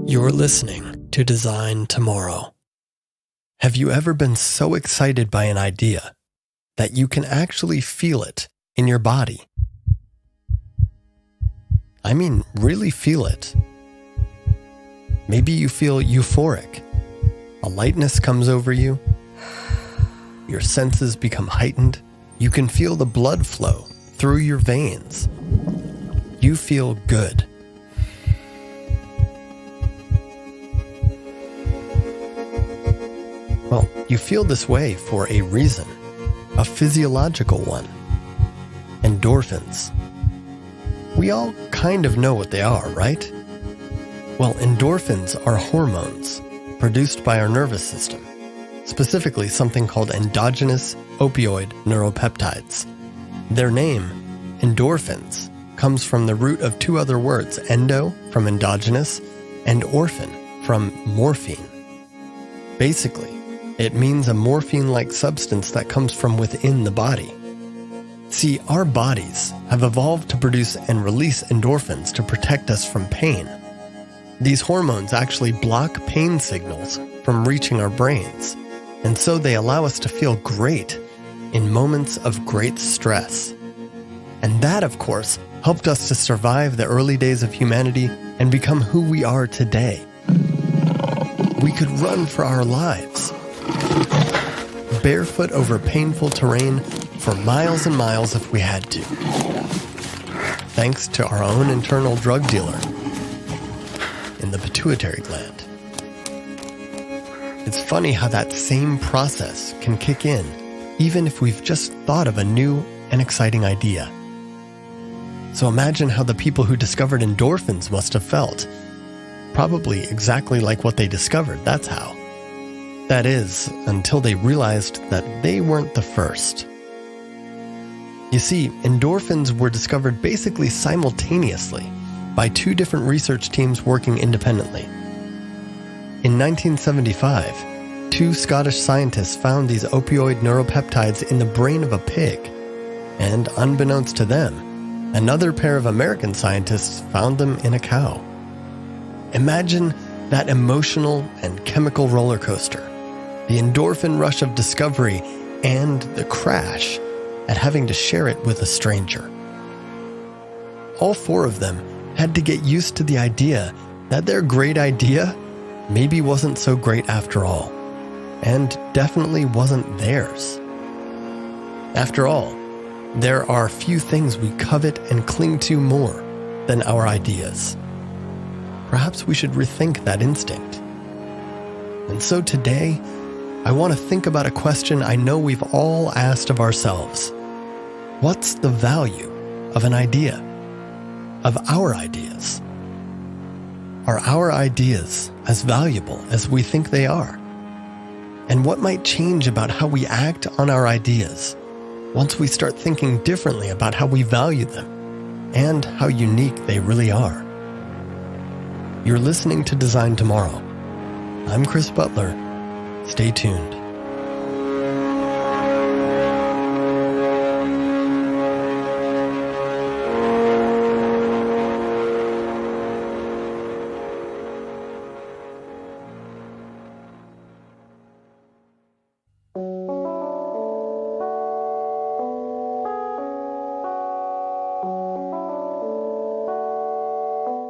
You're listening to Design Tomorrow. Have you ever been so excited by an idea that you can actually feel it in your body? I mean, really feel it. Maybe you feel euphoric. A lightness comes over you. Your senses become heightened. You can feel the blood flow through your veins. You feel good. Well, you feel this way for a reason, a physiological one. Endorphins. We all kind of know what they are, right? Well, endorphins are hormones produced by our nervous system, specifically something called endogenous opioid neuropeptides. Their name, endorphins, comes from the root of two other words, endo, from endogenous, and orphan, from morphine. Basically, it means a morphine-like substance that comes from within the body. See, our bodies have evolved to produce and release endorphins to protect us from pain. These hormones actually block pain signals from reaching our brains, and so they allow us to feel great in moments of great stress. And that, of course, helped us to survive the early days of humanity and become who we are today. We could run for our lives, barefoot over painful terrain for miles and miles if we had to, thanks to our own internal drug dealer in the pituitary gland. It's funny how that same process can kick in even if we've just thought of a new and exciting idea. So imagine how the people who discovered endorphins must have felt. Probably exactly like what they discovered, that's how. That is, until they realized that they weren't the first. You see, endorphins were discovered basically simultaneously by two different research teams working independently. In 1975, two Scottish scientists found these opioid neuropeptides in the brain of a pig, and unbeknownst to them, another pair of American scientists found them in a cow. Imagine that emotional and chemical roller coaster, the endorphin rush of discovery, and the crash at having to share it with a stranger. All four of them had to get used to the idea that their great idea maybe wasn't so great after all, and definitely wasn't theirs. After all, there are few things we covet and cling to more than our ideas. Perhaps we should rethink that instinct. And so today, I want to think about a question I know we've all asked of ourselves. What's the value of an idea? Of our ideas? Are our ideas as valuable as we think they are? And what might change about how we act on our ideas once we start thinking differently about how we value them and how unique they really are? You're listening to Design Tomorrow. I'm Chris Butler. Stay tuned.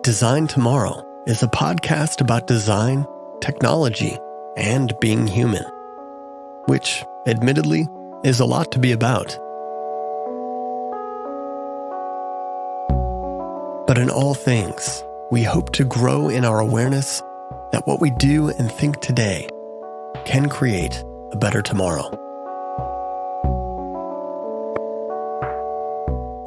Design Tomorrow is a podcast about design, technology, and being human, which, admittedly, is a lot to be about. But in all things, we hope to grow in our awareness that what we do and think today can create a better tomorrow.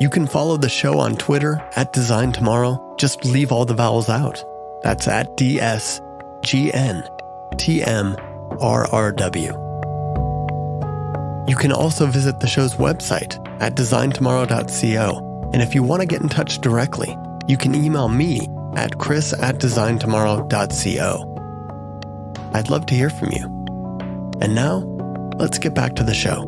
You can follow the show on Twitter at Design Tomorrow. Just leave all the vowels out. That's at DSGNTMRRW. You can also visit the show's website at designtomorrow.co. And if you want to get in touch directly, you can email me at chris@designtomorrow.co. I'd love to hear from you. And now, let's get back to the show.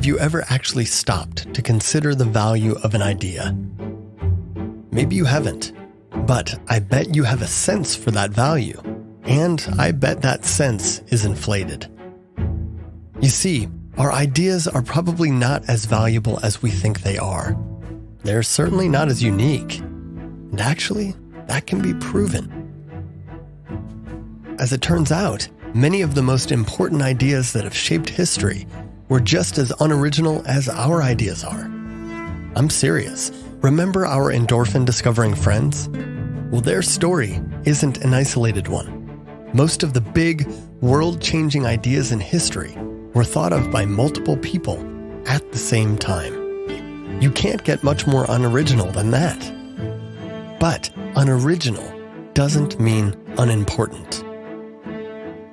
have you ever actually stopped to consider the value of an idea? Maybe you haven't, but I bet you have a sense for that value, and I bet that sense is inflated. You see, our ideas are probably not as valuable as we think they are. They're certainly not as unique, and actually, that can be proven. As it turns out, many of the most important ideas that have shaped history were just as unoriginal as our ideas are. I'm serious. Remember our endorphin-discovering friends? Well, their story isn't an isolated one. Most of the big, world-changing ideas in history were thought of by multiple people at the same time. You can't get much more unoriginal than that. But unoriginal doesn't mean unimportant.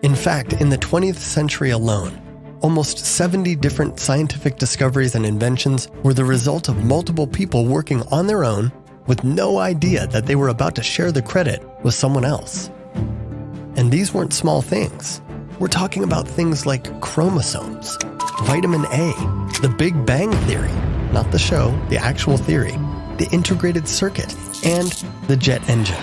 In fact, in the 20th century alone, almost 70 different scientific discoveries and inventions were the result of multiple people working on their own with no idea that they were about to share the credit with someone else. And these weren't small things. We're talking about things like chromosomes, vitamin A, the Big Bang Theory, not the show, the actual theory, the integrated circuit, and the jet engine.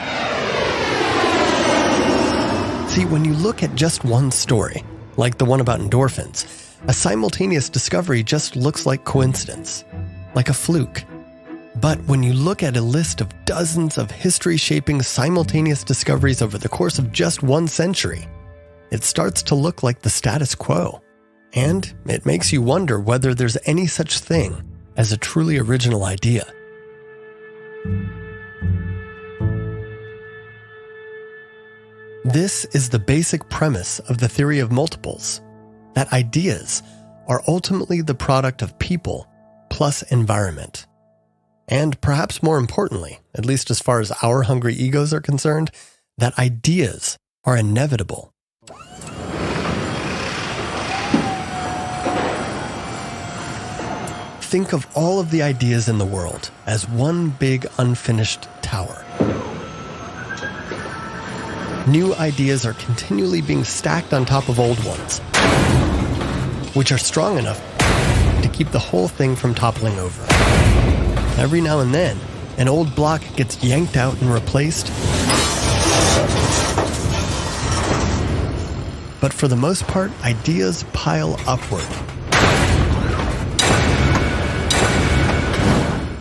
See, when you look at just one story, like the one about endorphins, a simultaneous discovery just looks like coincidence, like a fluke. But when you look at a list of dozens of history-shaping simultaneous discoveries over the course of just 1 century, it starts to look like the status quo. And it makes you wonder whether there's any such thing as a truly original idea. This is the basic premise of the theory of multiples, that ideas are ultimately the product of people plus environment. And perhaps more importantly, at least as far as our hungry egos are concerned, that ideas are inevitable. Think of all of the ideas in the world as one big unfinished tower. New ideas are continually being stacked on top of old ones, which are strong enough to keep the whole thing from toppling over. Every now and then, an old block gets yanked out and replaced, but for the most part, ideas pile upward.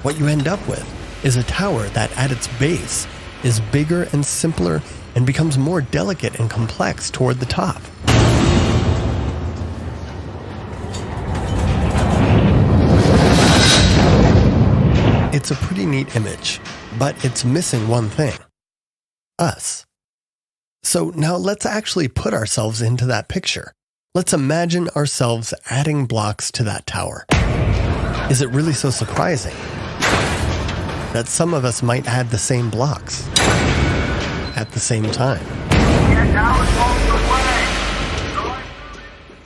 What you end up with is a tower that at its base is bigger and simpler and becomes more delicate and complex toward the top. It's a pretty neat image, but it's missing one thing: us. So now let's actually put ourselves into that picture. Let's imagine ourselves adding blocks to that tower. Is it really so surprising that some of us might add the same blocks at the same time?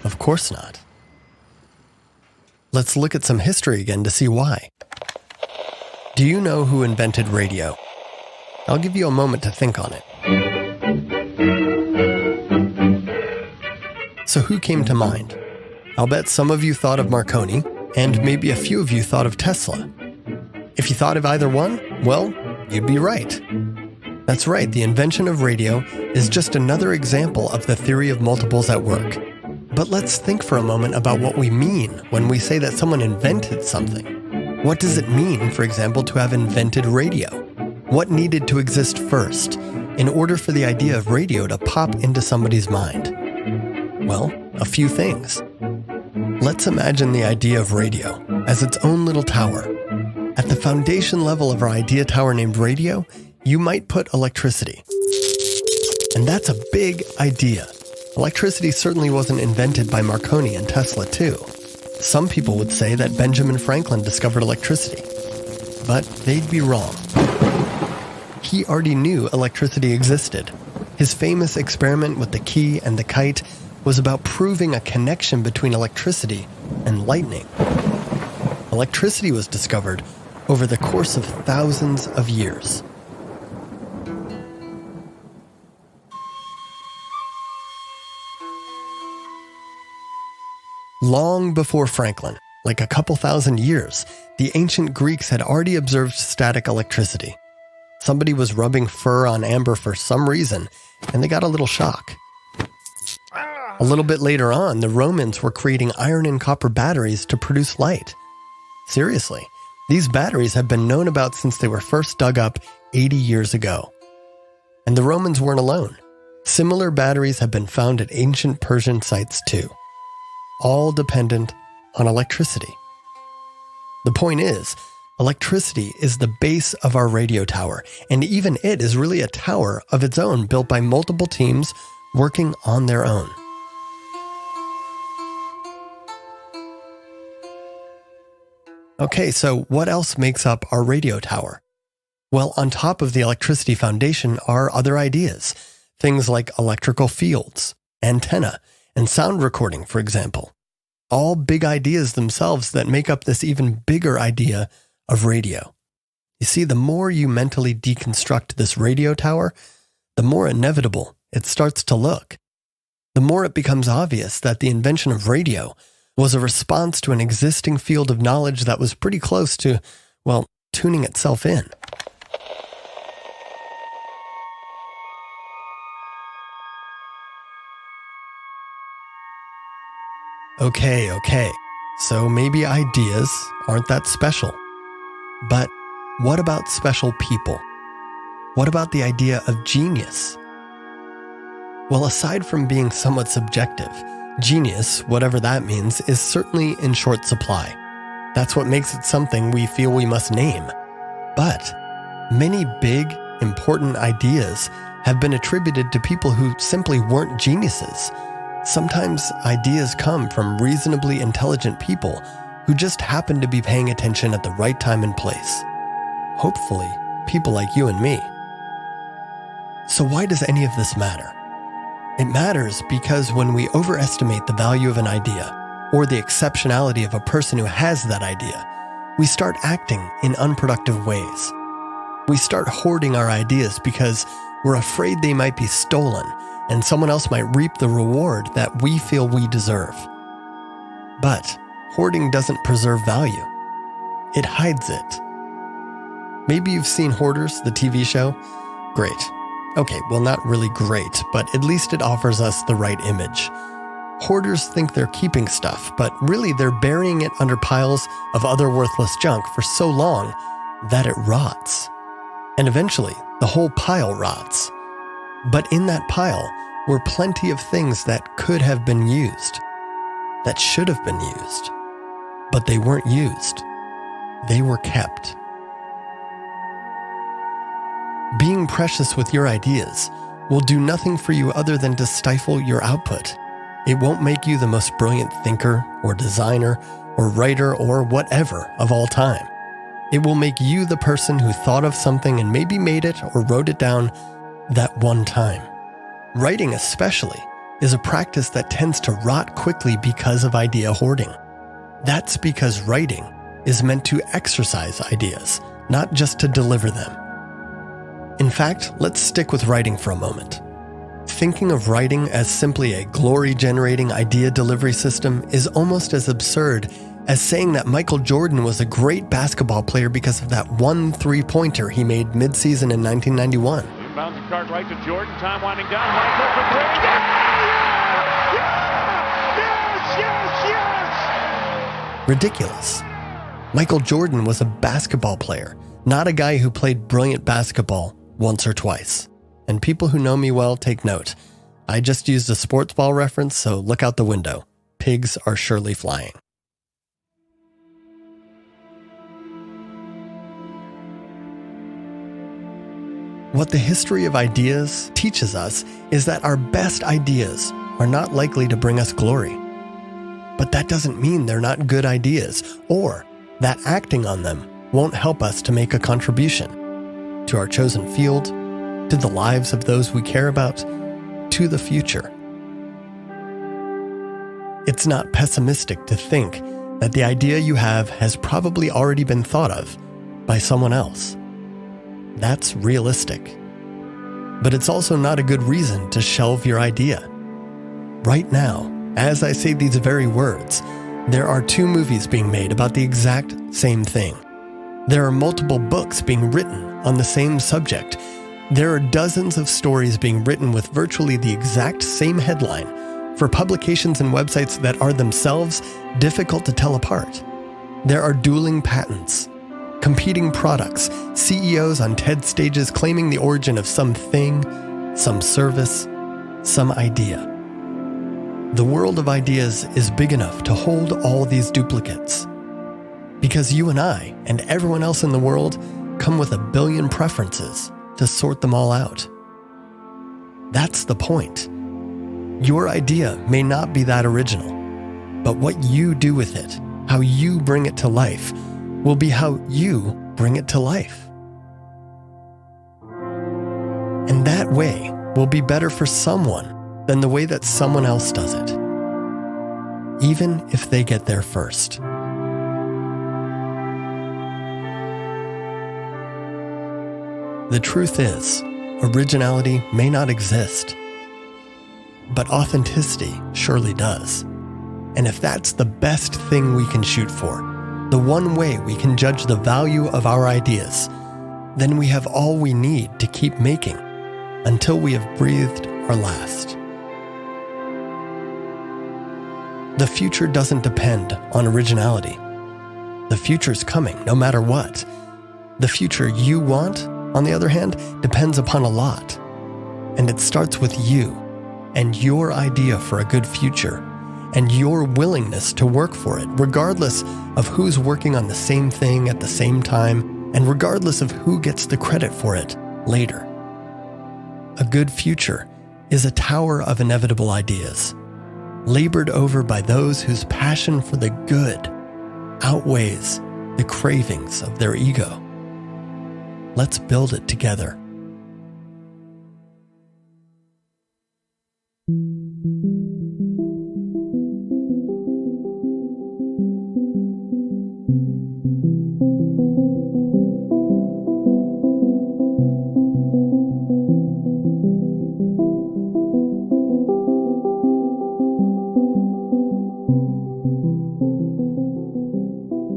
Of course not. Let's look at some history again to see why. Do you know who invented radio? I'll give you a moment to think on it. So who came to mind? I'll bet some of you thought of Marconi, and maybe a few of you thought of Tesla. If you thought of either one, well, you'd be right. That's right, the invention of radio is just another example of the theory of multiples at work. But let's think for a moment about what we mean when we say that someone invented something. What does it mean, for example, to have invented radio? What needed to exist first in order for the idea of radio to pop into somebody's mind? Well, a few things. Let's imagine the idea of radio as its own little tower. At the foundation level of our idea tower named radio, you might put electricity. And that's a big idea. Electricity certainly wasn't invented by Marconi and Tesla too. Some people would say that Benjamin Franklin discovered electricity, but they'd be wrong. He already knew electricity existed. His famous experiment with the key and the kite was about proving a connection between electricity and lightning. Electricity was discovered over the course of thousands of years. Long before Franklin, like a couple thousand years, the ancient Greeks had already observed static electricity. Somebody was rubbing fur on amber for some reason, and they got a little shock. A little bit later on, the Romans were creating iron and copper batteries to produce light. Seriously, these batteries have been known about since they were first dug up 80 years ago. And the Romans weren't alone. Similar batteries have been found at ancient Persian sites too, all dependent on electricity. The point is, electricity is the base of our radio tower, and even it is really a tower of its own built by multiple teams working on their own. Okay, so what else makes up our radio tower? Well, on top of the electricity foundation are other ideas, things like electrical fields, antenna, and sound recording, for example. All big ideas themselves that make up this even bigger idea of radio. You see, the more you mentally deconstruct this radio tower, the more inevitable it starts to look. The more it becomes obvious that the invention of radio was a response to an existing field of knowledge that was pretty close to, well, tuning itself in. Okay, so maybe ideas aren't that special. But what about special people? What about the idea of genius? Well, aside from being somewhat subjective, genius, whatever that means, is certainly in short supply. That's what makes it something we feel we must name. But many big, important ideas have been attributed to people who simply weren't geniuses. Sometimes ideas come from reasonably intelligent people who just happen to be paying attention at the right time and place. Hopefully, people like you and me. So why does any of this matter? It matters because when we overestimate the value of an idea, or the exceptionality of a person who has that idea, we start acting in unproductive ways. We start hoarding our ideas because we're afraid they might be stolen and someone else might reap the reward that we feel we deserve. But hoarding doesn't preserve value. It hides it. Maybe you've seen Hoarders, the TV show? Great. Okay, well, not really great, but at least it offers us the right image. Hoarders think they're keeping stuff, but really they're burying it under piles of other worthless junk for so long that it rots. And eventually, the whole pile rots. But in that pile were plenty of things that could have been used, that should have been used, but they weren't used. They were kept. Being precious with your ideas will do nothing for you other than to stifle your output. It won't make you the most brilliant thinker or designer or writer or whatever of all time. It will make you the person who thought of something and maybe made it or wrote it down that one time. Writing especially is a practice that tends to rot quickly because of idea hoarding. That's because writing is meant to exercise ideas, not just to deliver them. In fact, let's stick with writing for a moment. Thinking of writing as simply a glory-generating idea delivery system is almost as absurd as saying that Michael Jordan was a great basketball player because of that one three-pointer he made mid-season in 1991. Bounce the card right to Jordan. Time winding down. Michael for three. Yes! Ridiculous. Michael Jordan was a basketball player, not a guy who played brilliant basketball once or twice. And people who know me well take note. I just used a sports ball reference, so look out the window. Pigs are surely flying. What the history of ideas teaches us is that our best ideas are not likely to bring us glory. But that doesn't mean they're not good ideas, or that acting on them won't help us to make a contribution to our chosen field, to the lives of those we care about, to the future. It's not pessimistic to think that the idea you have has probably already been thought of by someone else. That's realistic. But it's also not a good reason to shelve your idea. Right now, as I say these very words, There are 2 movies being made about the exact same thing. There are multiple books being written on the same subject. There are dozens of stories being written with virtually the exact same headline for publications and websites that are themselves difficult to tell apart. There are dueling patents, competing products, CEOs on TED stages claiming the origin of some thing, some service, some idea. The world of ideas is big enough to hold all these duplicates. Because you and I and everyone else in the world come with a billion preferences to sort them all out. That's the point. Your idea may not be that original, but what you do with it, how you bring it to life, will be how you bring it to life. And that way will be better for someone than the way that someone else does it, even if they get there first. The truth is, originality may not exist, but authenticity surely does. And if that's the best thing we can shoot for, the one way we can judge the value of our ideas, then we have all we need to keep making until we have breathed our last. The future doesn't depend on originality. The future's coming no matter what. The future you want, on the other hand, depends upon a lot. And it starts with you and your idea for a good future and your willingness to work for it, regardless of who's working on the same thing at the same time and regardless of who gets the credit for it later. A good future is a tower of inevitable ideas, labored over by those whose passion for the good outweighs the cravings of their ego. Let's build it together.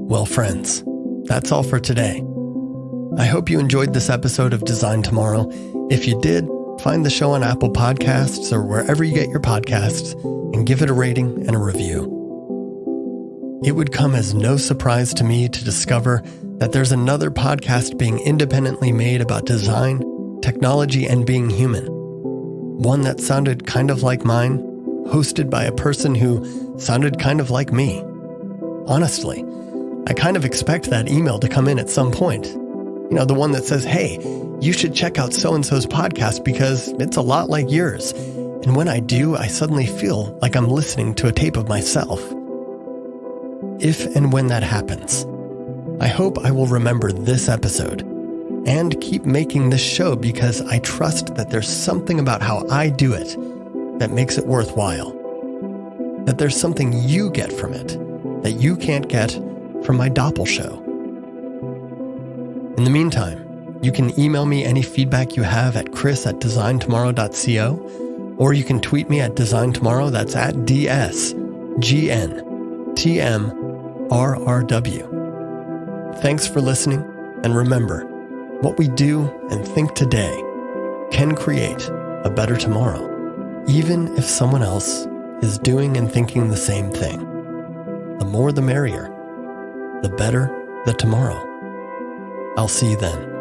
Well, friends, that's all for today. I hope you enjoyed this episode of Design Tomorrow. If you did, find the show on Apple Podcasts or wherever you get your podcasts and give it a rating and a review. It would come as no surprise to me to discover that there's another podcast being independently made about design, technology, and being human. One that sounded kind of like mine, hosted by a person who sounded kind of like me. Honestly, I kind of expect that email to come in at some point. You know, the one that says, hey, you should check out so-and-so's podcast because it's a lot like yours. And when I do, I suddenly feel like I'm listening to a tape of myself. If and when that happens, I hope I will remember this episode and keep making this show because I trust that there's something about how I do it that makes it worthwhile. That there's something you get from it that you can't get from my Doppel show. In the meantime, you can email me any feedback you have at chris@designtomorrow.co, or you can tweet me at designtomorrow, that's at DSGNTMRRW. Thanks for listening, and remember, what we do and think today can create a better tomorrow, even if someone else is doing and thinking the same thing. The more the merrier. The better the tomorrow. I'll see you then.